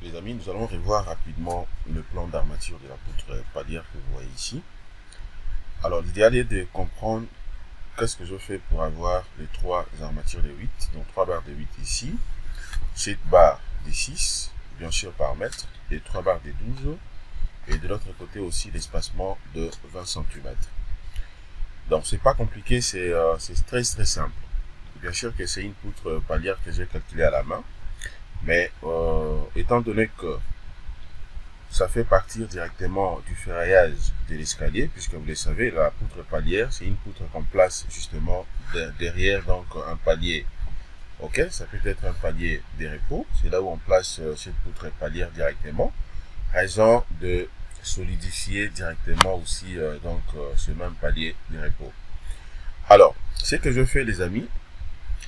Les amis, nous allons revoir rapidement le plan d'armature de la poutre palière que vous voyez ici. Alors, l'idéal est de comprendre qu'est-ce que je fais pour avoir les trois armatures de 8, donc 3 barres de 8 ici, 7 barres de 6, bien sûr par mètre, et 3 barres de 12, et de l'autre côté aussi l'espacement de 20 cm. Donc, c'est pas compliqué, c'est très simple. Bien sûr que c'est une poutre palière que j'ai calculée à la main, mais étant donné que ça fait partir directement du ferraillage de l'escalier, puisque vous le savez, la poutre palière, c'est une poutre qu'on place justement derrière donc un palier. Ok, ça peut être un palier de repos, c'est là où on place cette poutre palière directement, raison de solidifier directement aussi ce même palier de repos. Alors, ce que je fais les amis,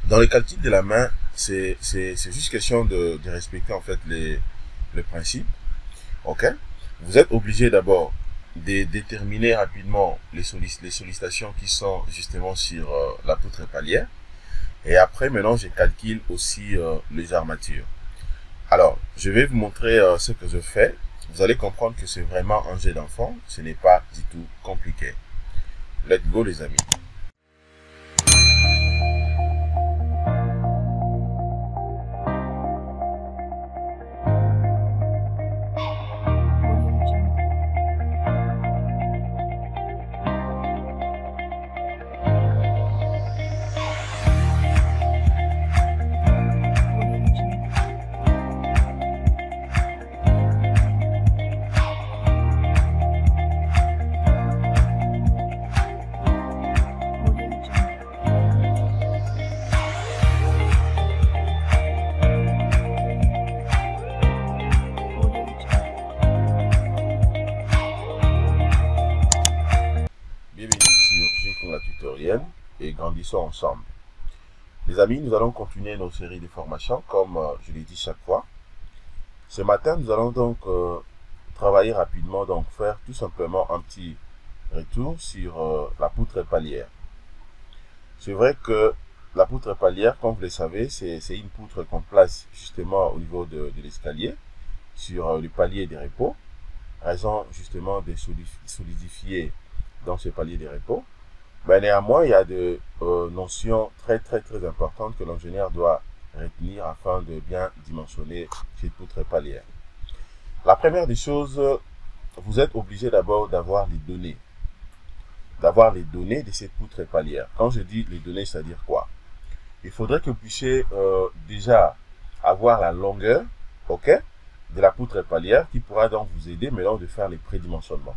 dans les calculs de la main, c'est juste question de respecter en fait le principe. Ok, vous êtes obligé d'abord de déterminer rapidement les sollicitations qui sont justement sur la poutre palière. Et après, maintenant, je calcule aussi les armatures. Alors, je vais vous montrer ce que je fais. Vous allez comprendre que c'est vraiment un jeu d'enfant. Ce n'est pas du tout compliqué. Let's go les amis. Tutoriel et grandissons ensemble. Les amis, nous allons continuer nos séries de formations comme je l'ai dit chaque fois. Ce matin, nous allons donc travailler rapidement, donc faire tout simplement un petit retour sur la poutre palière. C'est vrai que la poutre palière, comme vous le savez, c'est une poutre qu'on place justement au niveau de l'escalier sur le palier des repos, raison justement de solidifier dans ce palier des repos. Mais néanmoins, il y a des notions très importantes que l'ingénieur doit retenir afin de bien dimensionner cette poutre palière. La première des choses, vous êtes obligé d'abord d'avoir les données. D'avoir les données de cette poutre palière. Quand je dis les données, c'est-à-dire quoi? Il faudrait que vous puissiez déjà avoir la longueur, ok, de la poutre palière qui pourra donc vous aider maintenant de faire les prédimensionnements.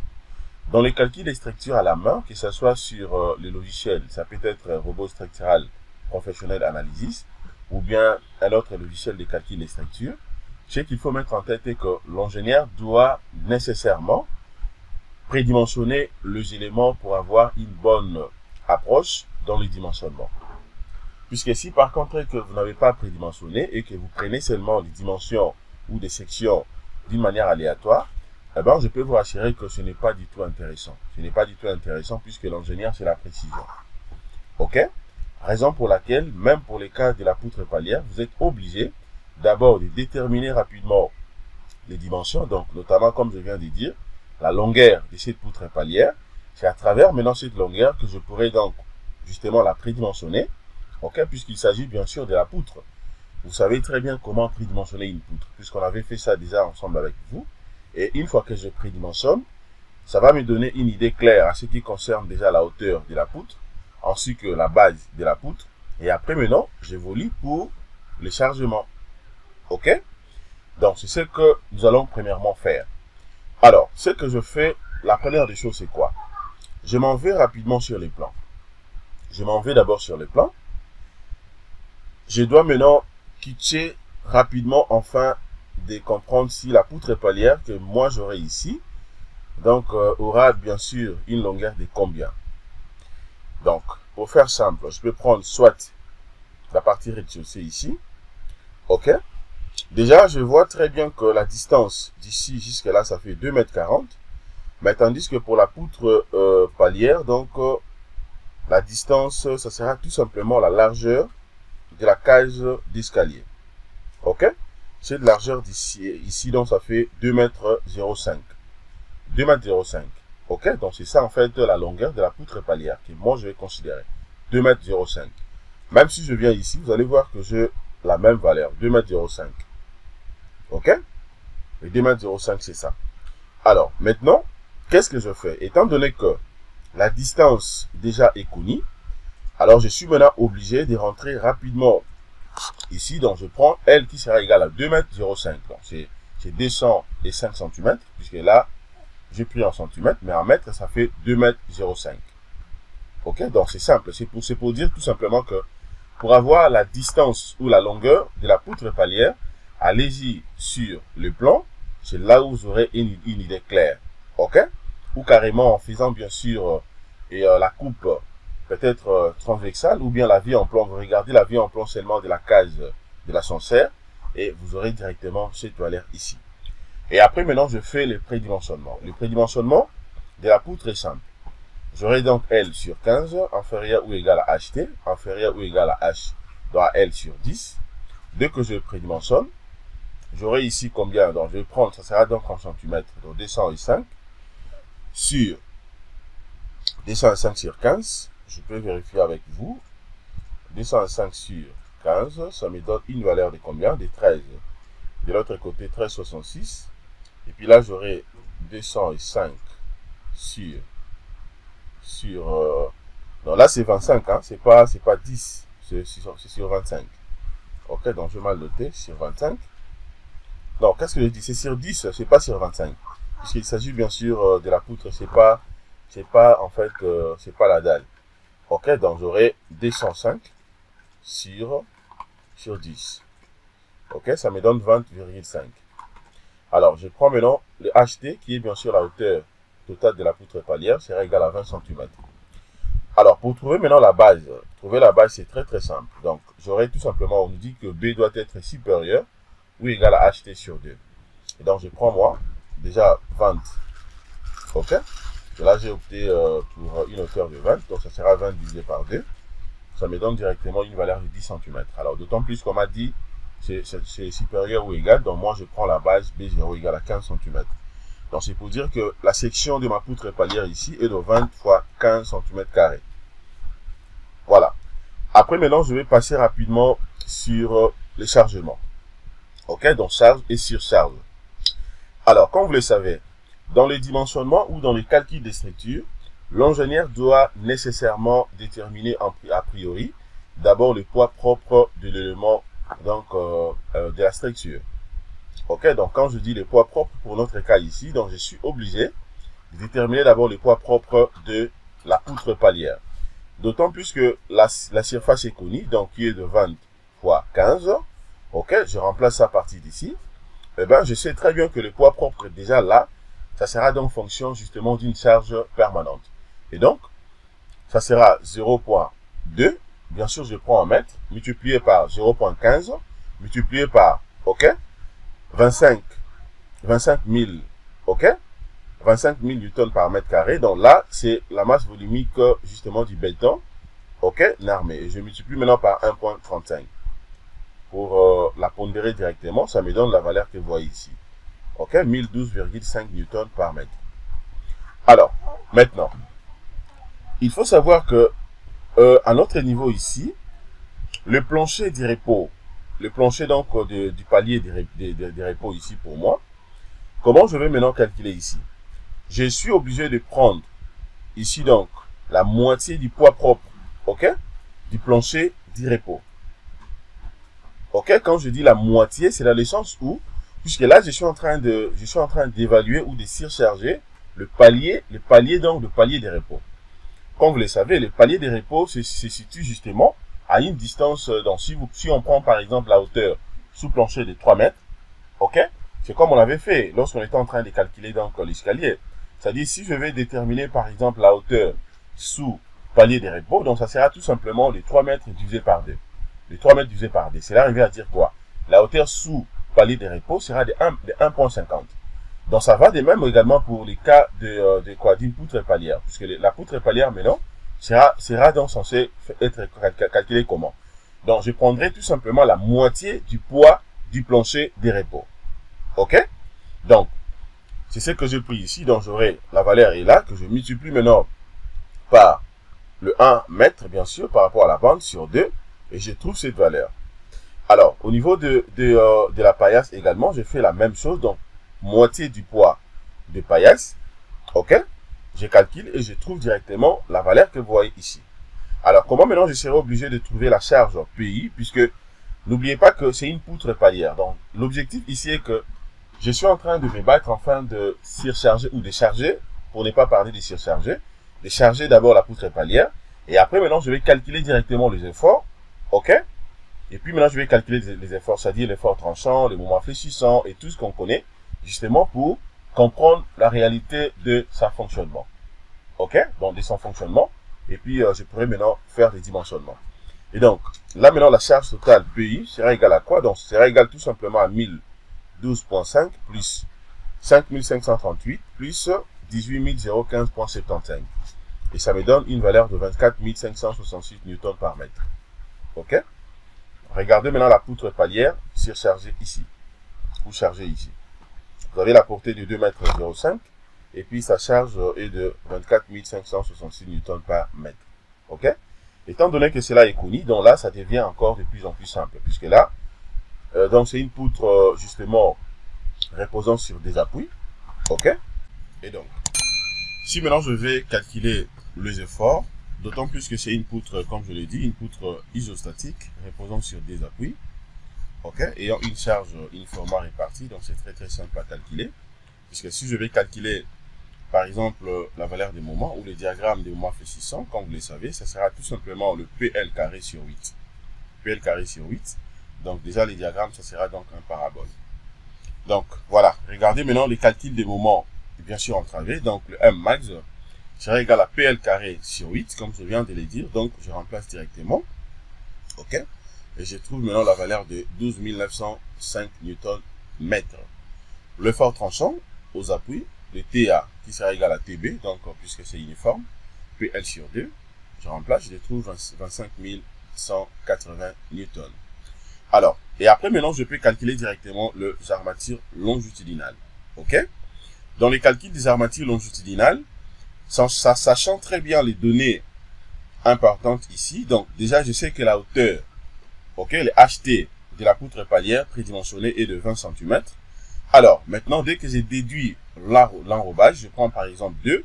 Dans les calculs des structures à la main, que ce soit sur le logiciel, ça peut être Robot Structural Professional Analysis, ou bien un autre logiciel de calcul des structures, ce qu'il faut mettre en tête est que l'ingénieur doit nécessairement prédimensionner les éléments pour avoir une bonne approche dans le dimensionnement. Puisque si par contre que vous n'avez pas prédimensionné et que vous prenez seulement les dimensions ou des sections d'une manière aléatoire, eh ben, je peux vous assurer que ce n'est pas du tout intéressant. Ce n'est pas du tout intéressant puisque l'ingénieur, c'est la précision. Ok? Raison pour laquelle, même pour les cas de la poutre palière, vous êtes obligé d'abord de déterminer rapidement les dimensions. Donc, notamment, comme je viens de dire, la longueur de cette poutre palière. C'est à travers maintenant cette longueur que je pourrais donc justement la prédimensionner. Ok? Puisqu'il s'agit bien sûr de la poutre. Vous savez très bien comment prédimensionner une poutre, puisqu'on avait fait ça déjà ensemble avec vous. Et une fois que je prédimensionne, ça va me donner une idée claire à ce qui concerne déjà la hauteur de la poutre, ainsi que la base de la poutre. Et après maintenant, j'évolue pour le chargement. Ok? Donc, c'est ce que nous allons premièrement faire. Alors, ce que je fais, la première des choses, c'est quoi? Je m'en vais rapidement sur les plans. Je m'en vais d'abord sur les plans. Je dois maintenant quitter rapidement, enfin, de comprendre si la poutre palière que moi j'aurai ici donc aura bien sûr une longueur de combien. Donc pour faire simple, je peux prendre soit la partie rez-de-chaussée ici. Ok, déjà je vois très bien que la distance d'ici jusque là ça fait 2,40 m, mais tandis que pour la poutre palière, donc la distance ça sera tout simplement la largeur de la cage d'escalier. Ok, cette largeur ici, donc ça fait 2,05 m. 2,05 m. Ok, donc c'est ça en fait la longueur de la poutre palière que moi je vais considérer. 2,05 m. Même si je viens ici, vous allez voir que j'ai la même valeur, 2,05 m. Ok? Et 2,05 m, c'est ça. Alors, maintenant, qu'est-ce que je fais? Étant donné que la distance déjà est connue, alors je suis maintenant obligé de rentrer rapidement ici. Donc, je prends L qui sera égal à 2,05 m. Donc, c'est 205 cm, puisque là, j'ai pris en centimètres, mais en mètres, ça fait 2,05 m. Ok? Donc, c'est simple. C'est pour dire tout simplement que pour avoir la distance ou la longueur de la poutre palière, allez-y sur le plan. C'est là où vous aurez une idée claire. Ok? Ou carrément en faisant bien sûr la coupe peut-être transversale, ou bien la vie en plan. Vous regardez la vie en plan seulement de la case de l'ascenseur et vous aurez directement cette valeur ici. Et après maintenant je fais le prédimensionnement. Le prédimensionnement de la poutre est simple. J'aurai donc L sur 15 inférieur ou égal à HT, inférieur ou égal à H dans L sur 10. Dès que je prédimensionne, j'aurai ici combien? Donc je vais prendre, ça sera donc en centimètres, donc 205 sur 205 sur 15. Je peux vérifier avec vous. 205 sur 15, ça me donne une valeur de combien? De 13. De l'autre côté, 13,66. Et puis là, j'aurai 205 non, là c'est 25, hein, c'est pas 10, c'est sur 25. Ok, donc je vais mal noter sur 25. Non, qu'est-ce que je dis? C'est sur 10, c'est pas sur 25. Puisqu'il s'agit bien sûr de la poutre, c'est pas en fait, c'est pas la dalle. Ok, donc j'aurai 205 sur 10. Ok, ça me donne 20,5. Alors, je prends maintenant le HT, qui est bien sûr la hauteur totale de la poutre palière, sera égal à 20 cm. Alors, pour trouver maintenant la base, c'est très très simple. Donc, j'aurai tout simplement, on nous dit que B doit être supérieur ou égal à HT sur 2. Et donc, je prends moi, déjà 20. Ok? Et là, j'ai opté pour une hauteur de 20, donc ça sera 20 divisé par 2. Ça me donne directement une valeur de 10 cm. Alors, d'autant plus qu'on m'a dit c'est supérieur ou égal, donc moi je prends la base B0 égale à 15 cm. Donc c'est pour dire que la section de ma poutre palière ici est de 20 fois 15 cm². Voilà. Après maintenant je vais passer rapidement sur les chargements. Ok, donc charge et surcharge. Alors comme vous le savez, dans le dimensionnement ou dans le calcul des structures, l'ingénieur doit nécessairement déterminer a priori d'abord le poids propre de l'élément donc de la structure. Ok, donc quand je dis le poids propre pour notre cas ici, donc je suis obligé de déterminer d'abord le poids propre de la poutre palière. D'autant plus que la surface est connue, donc qui est de 20 fois 15. Ok, je remplace ça à partir d'ici. Eh bien, je sais très bien que le poids propre déjà là, ça sera donc fonction justement d'une charge permanente. Et donc, ça sera 0,2. Bien sûr, je prends en mètres, multiplié par 0,15, multiplié par, ok, 25 000, ok, 25 000 newtons par mètre carré. Donc là, c'est la masse volumique, justement, du béton, ok, armé. Et je multiplie maintenant par 1,35. Pour la pondérer directement, ça me donne la valeur que vous voyez ici. Ok, 1012,5 newtons par mètre. Alors, maintenant, il faut savoir que à notre niveau ici, le plancher du repos, le plancher donc du palier des repos ici pour moi, comment je vais maintenant calculer ici? Je suis obligé de prendre ici donc la moitié du poids propre, ok, du plancher du repos. Ok, quand je dis la moitié, c'est dans le sens où, puisque là je suis en train d'évaluer ou de surcharger le palier donc le palier des repos. Comme vous le savez, le palier des repos se situe justement à une distance, donc si on prend par exemple la hauteur sous plancher de 3 mètres, ok, c'est comme on avait fait lorsqu'on était en train de calculer donc l'escalier. C'est-à-dire si je vais déterminer par exemple la hauteur sous palier des repos, donc ça sera tout simplement les 3 mètres divisé par 2. Les 3 mètres divisé par 2, c'est là arrivé à dire quoi? La hauteur sous palier des repos sera de 1,50. Donc ça va de même également pour les cas d'une poutre palière, puisque la poutre palière maintenant sera donc censée être calculée comment? Donc je prendrai tout simplement la moitié du poids du plancher des repos. OK? Donc, c'est ce que j'ai pris ici. Donc, j'aurai la valeur est là, que je multiplie maintenant par le 1 mètre, bien sûr, par rapport à la bande sur 2. Et je trouve cette valeur. Alors, au niveau de la paillasse également, je fais la même chose. Donc, moitié du poids de paillasse. OK? Je calcule et je trouve directement la valeur que vous voyez ici. Alors, comment maintenant je serai obligé de trouver la charge PI, puisque n'oubliez pas que c'est une poutre palière. Donc, l'objectif ici est que je suis en train de me battre afin de surcharger ou de charger, pour ne pas parler de surcharger, de charger d'abord la poutre palière. Et après, maintenant, je vais calculer directement les efforts. OK? Et puis maintenant, je vais calculer les efforts, c'est-à-dire l'effort tranchant, les moments fléchissants et tout ce qu'on connaît, justement pour comprendre la réalité de son fonctionnement. OK? Donc, de son fonctionnement. Et puis, je pourrais maintenant faire des dimensionnements. Et donc, là maintenant, la charge totale PI sera égale à quoi? Donc, sera égale tout simplement à 1012,5 plus 5538 plus 18015,75. Et ça me donne une valeur de 24 566 newtons par mètre. OK? Regardez maintenant la poutre palière surchargée ici, ou chargée ici. Vous avez la portée de 2,05 m, et puis sa charge est de 24 566 newtons par mètre. OK? Étant donné que cela est connu, donc là, ça devient encore de plus en plus simple, puisque là, donc c'est une poutre, justement, reposant sur des appuis. OK? Et donc, si maintenant je vais calculer les efforts, d'autant plus que c'est une poutre, comme je l'ai dit, une poutre isostatique reposant sur des appuis, OK, ayant une charge uniformément répartie, donc c'est très simple à calculer, puisque si je vais calculer, par exemple, la valeur des moments ou le diagramme des moments fléchissants, comme vous le savez, ça sera tout simplement le PL carré sur 8. PL carré sur 8, donc déjà les diagrammes, ça sera donc un parabole. Donc voilà, regardez maintenant les calculs des moments, bien sûr entravés, donc le M max sera égal à PL carré sur 8, comme je viens de le dire. Donc, je remplace directement. OK? Et je trouve maintenant la valeur de 12 905 Nm. L'effort tranchant aux appuis, le TA qui sera égal à TB, donc puisque c'est uniforme, PL sur 2, je remplace, je trouve 25 180 newtons. Alors, et après maintenant, je peux calculer directement les armatures longitudinales. OK? Dans les calculs des armatures longitudinales, sachant très bien les données importantes ici, donc déjà je sais que la hauteur, OK, le HT de la poutre palière prédimensionnée est de 20 cm. Alors, maintenant, dès que j'ai déduit l'enrobage, je prends par exemple 2,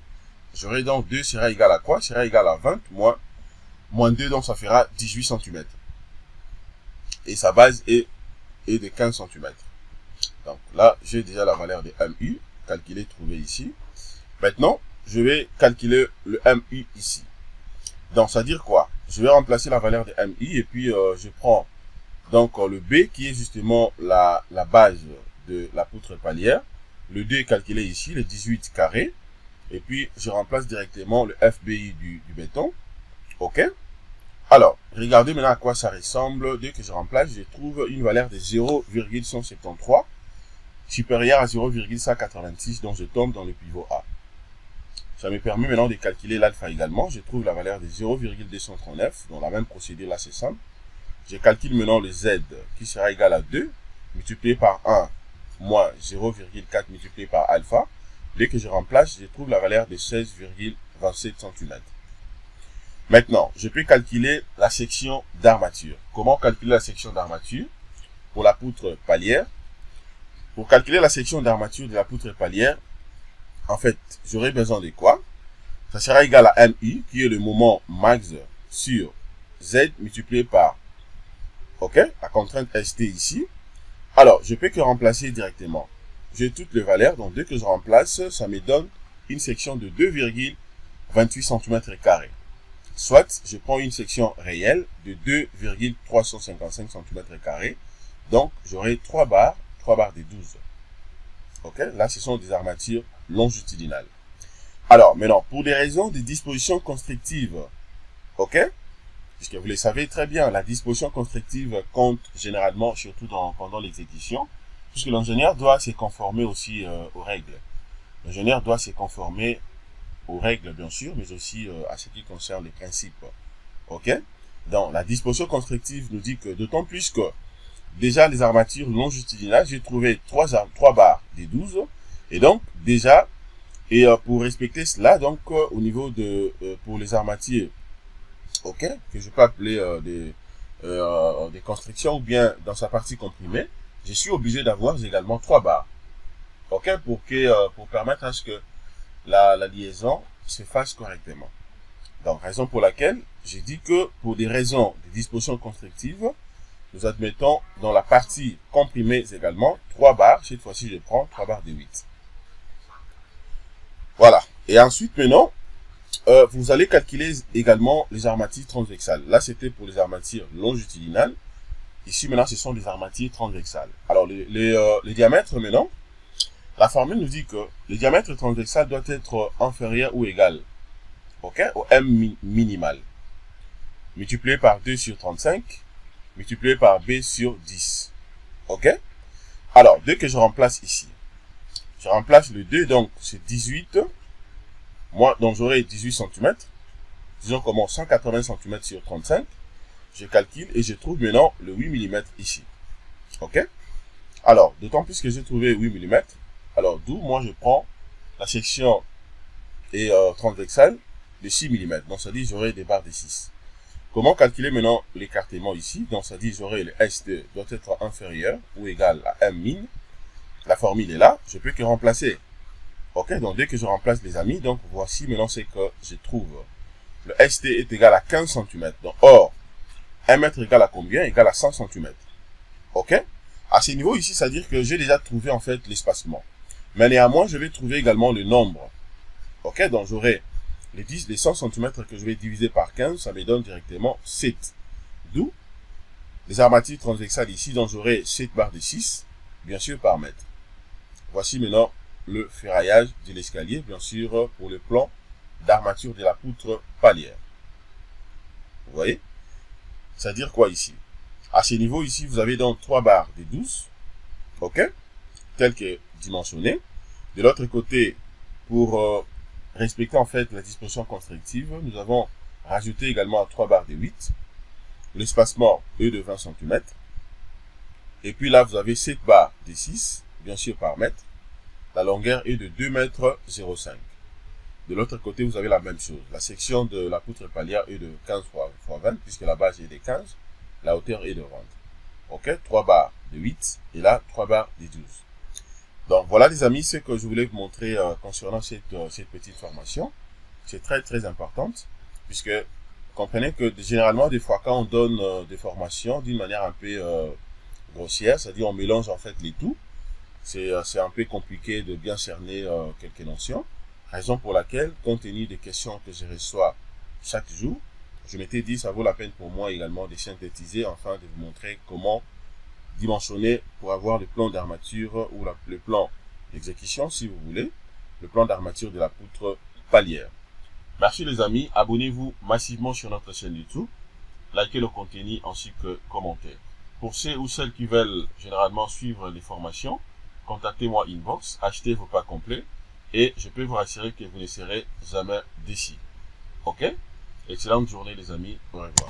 j'aurai donc 2 sera égal à quoi? Sera égal à 20 moins 2, donc ça fera 18 cm. Et sa base est de 15 cm. Donc là, j'ai déjà la valeur de MU, calculée, trouvée ici. Maintenant, je vais calculer le MU ici. Donc, ça veut dire quoi? Je vais remplacer la valeur de MI et puis je prends donc le B qui est justement la base de la poutre palière. Le D est calculé ici, le 18 carré. Et puis, je remplace directement le FBI du béton. OK? Alors, regardez maintenant à quoi ça ressemble. Dès que je remplace, je trouve une valeur de 0,173 supérieure à 0,186, donc je tombe dans le pivot A. Ça me permet maintenant de calculer l'alpha également. Je trouve la valeur de 0,239. Dans la même procédure, là, c'est simple. Je calcule maintenant le Z qui sera égal à 2 multiplié par 1 moins 0,4 multiplié par alpha. Dès que je remplace, je trouve la valeur de 16,27 cm. Maintenant, je peux calculer la section d'armature. Comment calculer la section d'armature pour la poutre palière? Pour calculer la section d'armature de la poutre palière, en fait, j'aurai besoin de quoi? Ça sera égal à MI, qui est le moment max sur Z multiplié par, OK, la contrainte ST ici. Alors, je peux que remplacer directement. J'ai toutes les valeurs, donc dès que je remplace, ça me donne une section de 2,28 cm². Soit, je prends une section réelle de 2,355 cm². Donc, j'aurai 3 barres de 12. OK, là, ce sont des armatures longitudinales. Alors, maintenant, pour des raisons de disposition constructive, OK, puisque vous le savez très bien, la disposition constructive compte généralement, surtout pendant l'exécution, puisque l'ingénieur doit se conformer aussi aux règles. L'ingénieur doit se conformer aux règles, bien sûr, mais aussi à ce qui concerne les principes. OK, donc, la disposition constructive nous dit que, d'autant plus que déjà les armatures longitudinales, j'ai trouvé 3 barres des 12. Et donc, déjà, et pour respecter cela, donc, au niveau de, pour les armatures, ok, que je peux appeler des constrictions ou bien dans sa partie comprimée, je suis obligé d'avoir également 3 barres. Ok, pour permettre à ce que la liaison se fasse correctement. Donc, raison pour laquelle j'ai dit que pour des raisons de disposition constructive, nous admettons dans la partie comprimée également 3 barres. Cette fois-ci, je prends 3 barres de 8. Voilà. Et ensuite, maintenant, vous allez calculer également les armatures transversales. Là, c'était pour les armatures longitudinales. Ici, maintenant, ce sont des armatures transversales. Alors, les diamètres, maintenant, la formule nous dit que le diamètre transversal doit être inférieur ou égal, ok, au M minimal, multiplié par 2 sur 35, multiplié par B sur 10. Ok? Alors, dès que je remplace ici, je remplace le 2, donc c'est 18. Moi, donc j'aurai 18 cm. Disons comment 180 cm sur 35. Je calcule et je trouve maintenant le 8 mm ici. Ok? Alors, d'autant plus que j'ai trouvé 8 mm. Alors, d'où moi je prends la section transversale de 6 mm. Donc, ça dit j'aurai des barres de 6. Comment calculer maintenant l'écartement ici? Donc, ça dit j'aurai le S2 doit être inférieur ou égal à M min. La formule est là. Je peux que remplacer. Ok, donc dès que je remplace les amis, donc voici maintenant c'est que je trouve. Le ST est égal à 15 cm. Donc, or, 1 mètre égale à combien? Égal à 100 cm. Ok? À ce niveau ici, c'est-à-dire que j'ai déjà trouvé en fait l'espacement. Mais néanmoins, je vais trouver également le nombre. Ok? Donc, j'aurai les 100 cm que je vais diviser par 15, ça me donne directement 7. D'où les armatures transversales ici, donc j'aurai 7 barres de 6, bien sûr par mètre. Voici maintenant le ferraillage de l'escalier, bien sûr, pour le plan d'armature de la poutre palière. Vous voyez? C'est-à-dire quoi ici? À ce niveau ici, vous avez donc 3 barres de 12, ok? Telles que dimensionnées. De l'autre côté, pour respecter en fait la disposition constructive, nous avons rajouté également 3 barres de 8. L'espacement est de 20 cm. Et puis là, vous avez 7 barres de 6, bien sûr par mètre. La longueur est de 2,05 m. De l'autre côté, vous avez la même chose. La section de la poutre palière est de 15 x 20, puisque la base est de 15, la hauteur est de 20. Ok, 3 barres de 8, et là, 3 barres de 12. Donc voilà les amis, ce que je voulais vous montrer concernant cette petite formation. C'est très très importante, puisque comprenez que généralement, des fois, quand on donne des formations d'une manière un peu grossière, c'est-à-dire on mélange en fait les tout, c'est un peu compliqué de bien cerner quelques notions. Raison pour laquelle, compte tenu des questions que je reçois chaque jour, je m'étais dit ça vaut la peine pour moi également de synthétiser, afin de vous montrer comment dimensionner pour avoir le plan d'armature ou le plan d'exécution, si vous voulez, le plan d'armature de la poutre palière. Merci les amis, abonnez-vous massivement sur notre chaîne YouTube, likez le contenu ainsi que commentez. Pour ceux ou celles qui veulent généralement suivre les formations, contactez-moi inbox, achetez vos pas complets et je peux vous rassurer que vous ne serez jamais déçus. Ok? Excellente journée les amis, au revoir.